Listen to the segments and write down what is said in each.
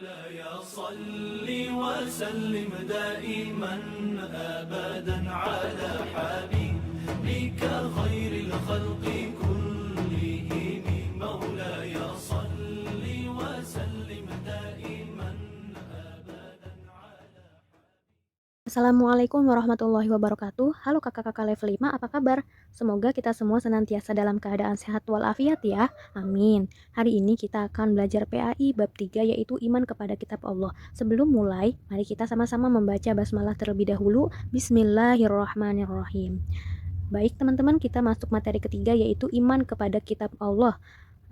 مولاي صل وسلم دائما أبدا على حبيبك خير الخلق كلهم مولاي صل وسلم دائما أبدا على. Assalamualaikum warahmatullahi wabarakatuh. Halo kakak-kakak level 5, apa kabar? Semoga kita semua senantiasa dalam keadaan sehat walafiat ya. Amin. Hari ini kita akan belajar PAI bab 3 yaitu iman kepada kitab Allah. Sebelum mulai, mari kita sama-sama membaca basmalah terlebih dahulu. Bismillahirrahmanirrahim. Baik teman-teman, kita masuk materi ketiga yaitu iman kepada kitab Allah.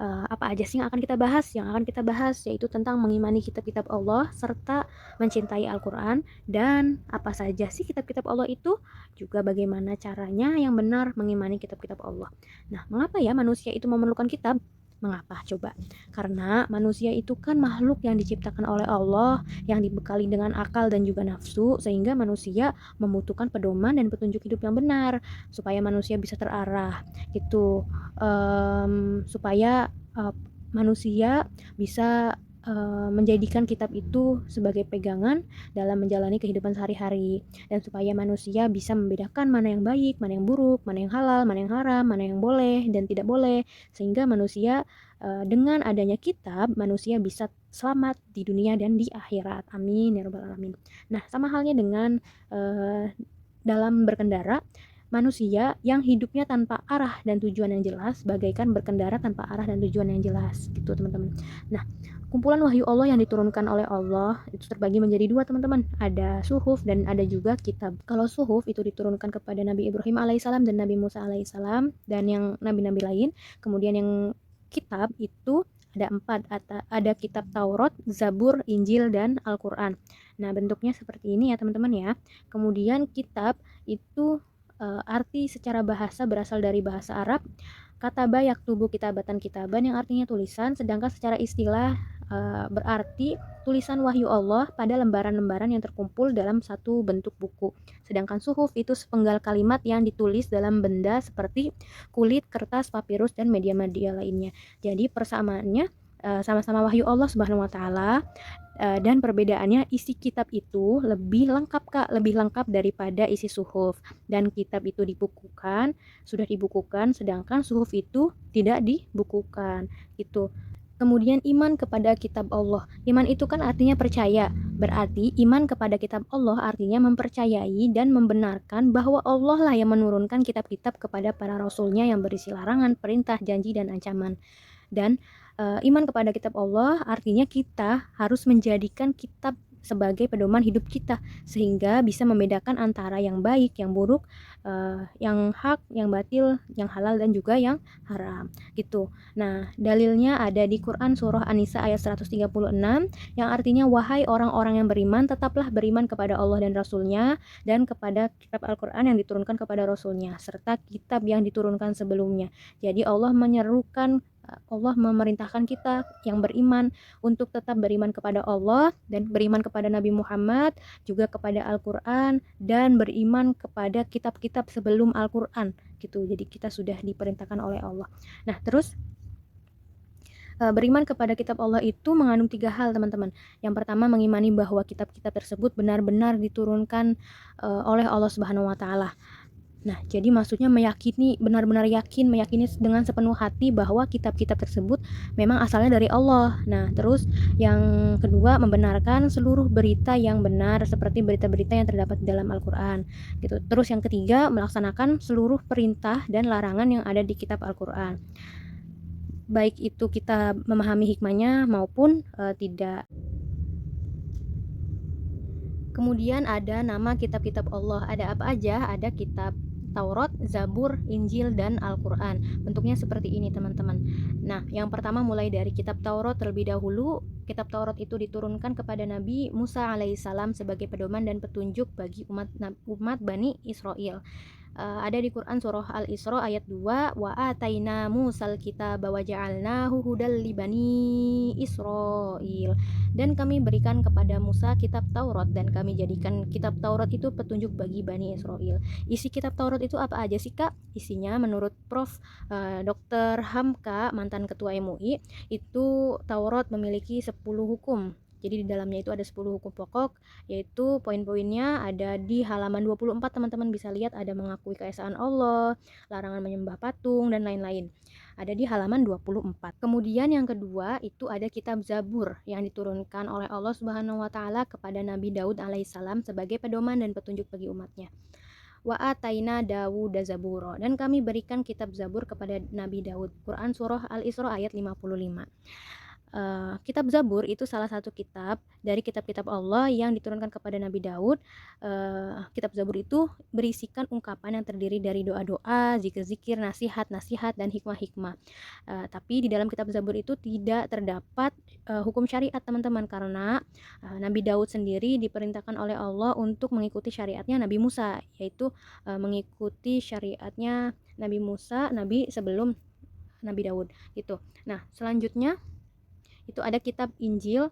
Apa aja sih yang akan kita bahas? Yang akan kita bahas yaitu tentang mengimani kitab-kitab Allah serta mencintai Al-Quran. Dan apa saja sih kitab-kitab Allah itu? Juga bagaimana caranya yang benar mengimani kitab-kitab Allah. Nah, mengapa ya manusia itu memerlukan kitab? Mengapa? Coba. Karena manusia itu kan makhluk yang diciptakan oleh Allah, yang dibekali dengan akal dan juga nafsu, sehingga manusia membutuhkan pedoman dan petunjuk hidup yang benar, supaya manusia bisa terarah, gitu. Supaya manusia bisa menjadikan kitab itu sebagai pegangan dalam menjalani kehidupan sehari-hari, dan supaya manusia bisa membedakan mana yang baik, mana yang buruk, mana yang halal, mana yang haram, mana yang boleh dan tidak boleh, sehingga manusia dengan adanya kitab manusia bisa selamat di dunia dan di akhirat. Amin ya rabbal alamin. Nah, sama halnya dengan dalam berkendara, manusia yang hidupnya tanpa arah dan tujuan yang jelas bagaikan berkendara tanpa arah dan tujuan yang jelas, gitu teman-teman. Nah, kumpulan wahyu Allah yang diturunkan oleh Allah itu terbagi menjadi dua teman-teman, ada suhuf dan ada juga kitab. Kalau suhuf itu diturunkan kepada Nabi Ibrahim alaihissalam dan Nabi Musa alaihissalam dan yang nabi-nabi lain. Kemudian yang kitab itu ada 4, ada kitab Taurat, Zabur, Injil, dan Al-Quran. Nah, bentuknya seperti ini ya teman-teman ya. Kemudian kitab itu arti secara bahasa berasal dari bahasa Arab, kataba yaktubu kitabatan kitaban yang artinya tulisan, sedangkan secara istilah berarti tulisan wahyu Allah pada lembaran-lembaran yang terkumpul dalam satu bentuk buku. Sedangkan suhuf itu sepenggal kalimat yang ditulis dalam benda seperti kulit, kertas, papirus, dan media-media lainnya. Jadi persamaannya sama-sama wahyu Allah Subhanahu wa taala, dan perbedaannya isi kitab itu lebih lengkap Kak, lebih lengkap daripada isi suhuf. Dan kitab itu sudah dibukukan, sedangkan suhuf itu tidak dibukukan gitu. Kemudian iman kepada kitab Allah. Iman itu kan artinya percaya. Berarti iman kepada kitab Allah artinya mempercayai dan membenarkan bahwa Allah lah yang menurunkan kitab-kitab kepada para rasulnya yang berisi larangan, perintah, janji, dan ancaman. Dan iman kepada kitab Allah artinya kita harus menjadikan kitab sebagai pedoman hidup kita, sehingga bisa membedakan antara yang baik, yang buruk, yang hak, yang batil, yang halal, dan juga yang haram gitu. Nah, dalilnya ada di Quran surah An-Nisa ayat 136 yang artinya, wahai orang-orang yang beriman, tetaplah beriman kepada Allah dan Rasulnya, dan kepada kitab Al-Quran yang diturunkan kepada Rasulnya, serta kitab yang diturunkan sebelumnya. Jadi Allah memerintahkan kita yang beriman untuk tetap beriman kepada Allah dan beriman kepada Nabi Muhammad, juga kepada Al-Quran, dan beriman kepada kitab-kitab sebelum Al-Quran gitu. Jadi kita sudah diperintahkan oleh Allah. Nah, terus beriman kepada kitab Allah itu mengandung 3 hal teman-teman. Yang pertama, mengimani bahwa kitab-kitab tersebut benar-benar diturunkan oleh Allah Subhanahu wa taala. Nah, jadi maksudnya meyakini, benar-benar yakin, meyakini dengan sepenuh hati bahwa kitab-kitab tersebut memang asalnya dari Allah. Nah, terus yang kedua, membenarkan seluruh berita yang benar seperti berita-berita yang terdapat di dalam Al-Quran gitu. Terus yang ketiga, melaksanakan seluruh perintah dan larangan yang ada di kitab Al-Quran, baik itu kita memahami hikmahnya maupun tidak. Kemudian ada nama kitab-kitab Allah. Ada apa aja? Ada kitab Taurat, Zabur, Injil, dan Al-Quran. Bentuknya seperti ini teman-teman. Nah, yang pertama mulai dari kitab Taurat terlebih dahulu. Kitab Taurat itu diturunkan kepada Nabi Musa alaihissalam sebagai pedoman dan petunjuk bagi umat Bani Israel. Ada di Quran surah Al-Isra ayat 2, wa ataina Musal kitaba wa ja'alnahu hudal li bani Israil. Dan kami berikan kepada Musa kitab Taurat dan kami jadikan kitab Taurat itu petunjuk bagi Bani Israel. Isi kitab Taurat itu apa aja sih Kak? Isinya menurut Prof. Dr. Hamka, mantan ketua MUI, itu Taurat memiliki 10 hukum. Jadi di dalamnya itu ada 10 hukum pokok, yaitu poin-poinnya ada di halaman 24, teman-teman bisa lihat ada mengakui keesaan Allah, larangan menyembah patung, dan lain-lain. Ada di halaman 24. Kemudian yang kedua itu ada kitab Zabur yang diturunkan oleh Allah Subhanahu wa taala kepada Nabi Daud alaihissalam sebagai pedoman dan petunjuk bagi umatnya. Wa ataina Dawud Zaburo, dan kami berikan kitab Zabur kepada Nabi Daud. Quran surah Al-Isra ayat 55. Kitab Zabur itu salah satu kitab dari kitab-kitab Allah yang diturunkan kepada Nabi Daud. Kitab Zabur itu berisikan ungkapan yang terdiri dari doa-doa, zikir-zikir, nasihat-nasihat, dan hikmah-hikmah. Tapi di dalam kitab Zabur itu tidak terdapat hukum syariat, teman-teman, karena Nabi Daud sendiri diperintahkan oleh Allah untuk mengikuti syariatnya Nabi Musa, yaitu mengikuti syariatnya Nabi Musa, Nabi sebelum Nabi Daud gitu. Nah, selanjutnya itu ada kitab Injil.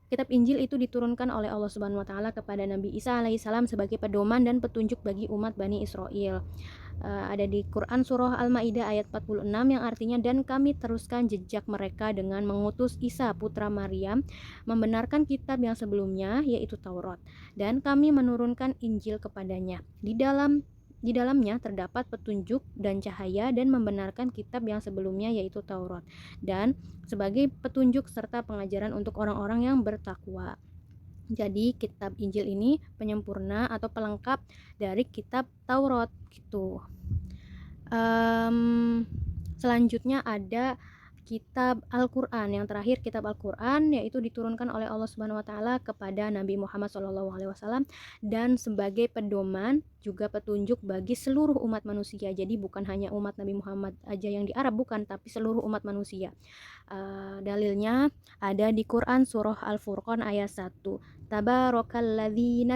Kitab Injil itu diturunkan oleh Allah Subhanahu wa taala kepada Nabi Isa alaihissalam sebagai pedoman dan petunjuk bagi umat Bani Israel. Ada di Quran surah Al-Maidah ayat 46 yang artinya, dan kami teruskan jejak mereka dengan mengutus Isa putra Maryam membenarkan kitab yang sebelumnya yaitu Taurat, dan kami menurunkan Injil kepadanya. Di dalamnya terdapat petunjuk dan cahaya dan membenarkan kitab yang sebelumnya yaitu Taurat, dan sebagai petunjuk serta pengajaran untuk orang-orang yang bertakwa. Jadi kitab Injil ini penyempurna atau pelengkap dari kitab Taurat gitu. Selanjutnya ada kitab Al-Quran. Yang terakhir kitab Al-Quran, yaitu diturunkan oleh Allah Subhanahu wa taala kepada Nabi Muhammad SAW dan sebagai pedoman juga petunjuk bagi seluruh umat manusia. Jadi bukan hanya umat Nabi Muhammad aja yang di Arab, bukan, tapi seluruh umat manusia. Dalilnya ada di Quran surah Al-Furqan ayat 1. Tabarakalladzi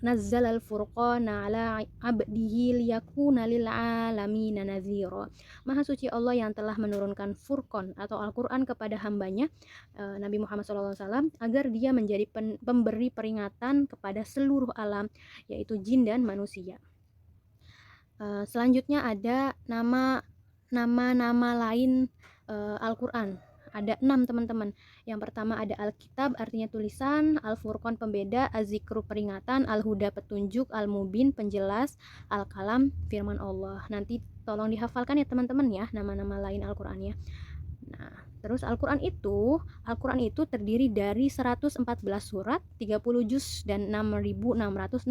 nazzalal furqana ala abdihi liyakuna lil alamin nadhira. Maha suci Allah yang telah menurunkan Furqan atau Al-Quran kepada hambanya Nabi Muhammad SAW agar dia menjadi pemberi peringatan kepada seluruh alam, yaitu jin dan manusia. Selanjutnya ada nama-nama lain Al-Quran. Ada 6, teman-teman. Yang pertama ada Alkitab, artinya tulisan, Al-Furqan pembeda, Az-Zikru peringatan, Al-Huda petunjuk, Al-Mubin penjelas, Al-Kalam firman Allah. Nanti tolong dihafalkan ya teman-teman ya, nama-nama lain Al-Qur'annya. Nah, terus Al-Quran itu terdiri dari 114 surat, 30 juz, dan 6.666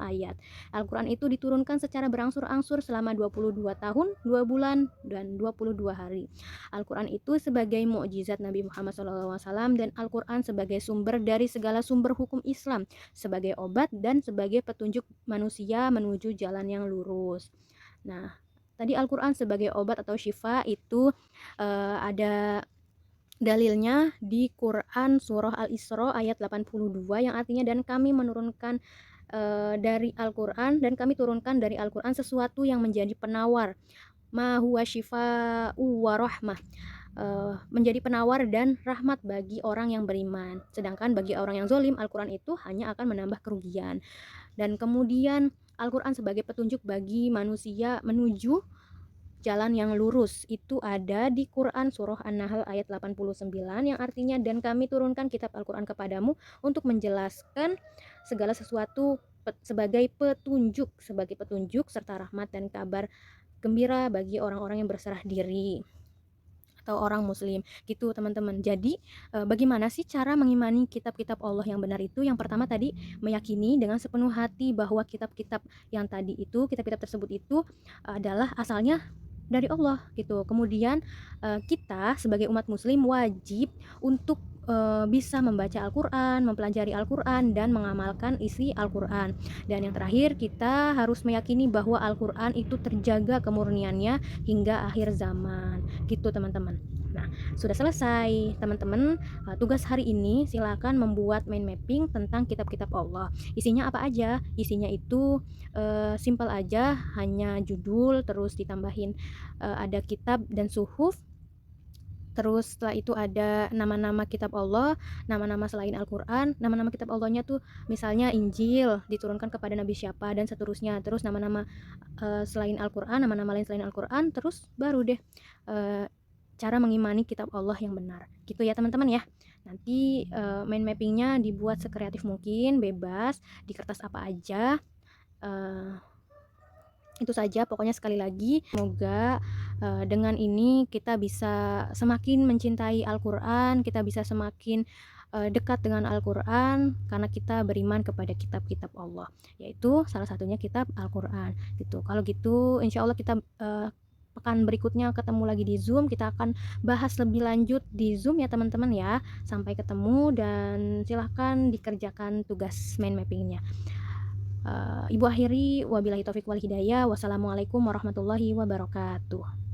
ayat. Al-Quran itu diturunkan secara berangsur-angsur selama 22 tahun, 2 bulan, dan 22 hari. Al-Quran itu sebagai mukjizat Nabi Muhammad SAW, dan Al-Quran sebagai sumber dari segala sumber hukum Islam, sebagai obat dan sebagai petunjuk manusia menuju jalan yang lurus. Nah, tadi Al-Quran sebagai obat atau syifa itu ada dalilnya di Quran surah Al-Isra ayat 82 yang artinya, dan kami menurunkan dari Al-Quran, dan kami turunkan dari Al-Quran sesuatu yang menjadi penawar, ma huwa syifa'u wa rahmah, menjadi penawar dan rahmat bagi orang yang beriman. Sedangkan bagi orang yang zalim, Al-Quran itu hanya akan menambah kerugian. Dan kemudian Al-Quran sebagai petunjuk bagi manusia menuju jalan yang lurus itu ada di Quran surah An-Nahl ayat 89 yang artinya, dan kami turunkan kitab Al-Quran kepadamu untuk menjelaskan segala sesuatu sebagai petunjuk serta rahmat dan kabar gembira bagi orang-orang yang berserah diri atau orang muslim gitu, teman-teman. Jadi bagaimana sih cara mengimani kitab-kitab Allah yang benar itu? Yang pertama tadi, meyakini dengan sepenuh hati bahwa kitab-kitab yang tadi itu, kitab-kitab tersebut itu adalah asalnya dari Allah gitu. Kemudian kita sebagai umat muslim wajib untuk bisa membaca Al-Quran, mempelajari Al-Quran, dan mengamalkan isi Al-Quran. Dan yang terakhir, kita harus meyakini bahwa Al-Quran itu terjaga kemurniannya hingga akhir zaman gitu, teman-teman. Nah, sudah selesai teman-teman. Tugas hari ini silakan membuat mind mapping tentang kitab-kitab Allah. Isinya apa aja? Isinya itu simple aja, hanya judul, terus ditambahin ada kitab dan suhuf. Terus setelah itu ada nama-nama kitab Allah, nama-nama selain Al-Quran. Nama-nama kitab Allahnya tuh misalnya Injil diturunkan kepada Nabi siapa dan seterusnya. Terus nama-nama selain Al-Quran, nama-nama lain selain Al-Quran. Terus baru deh cara mengimani kitab Allah yang benar. Gitu ya teman-teman ya. Nanti mind mappingnya dibuat sekreatif mungkin, bebas, di kertas apa aja. Itu saja pokoknya. Sekali lagi semoga dengan ini kita bisa semakin mencintai Al-Quran, kita bisa semakin dekat dengan Al-Quran karena kita beriman kepada kitab-kitab Allah, yaitu salah satunya kitab Al-Quran gitu. Kalau gitu insya Allah kita pekan berikutnya ketemu lagi di Zoom, kita akan bahas lebih lanjut di Zoom ya teman-teman ya. Sampai ketemu dan silahkan dikerjakan tugas mind mappingnya. Ibu akhiri, wabillahi taufik wal hidayah. Wassalamualaikum warahmatullahi wabarakatuh.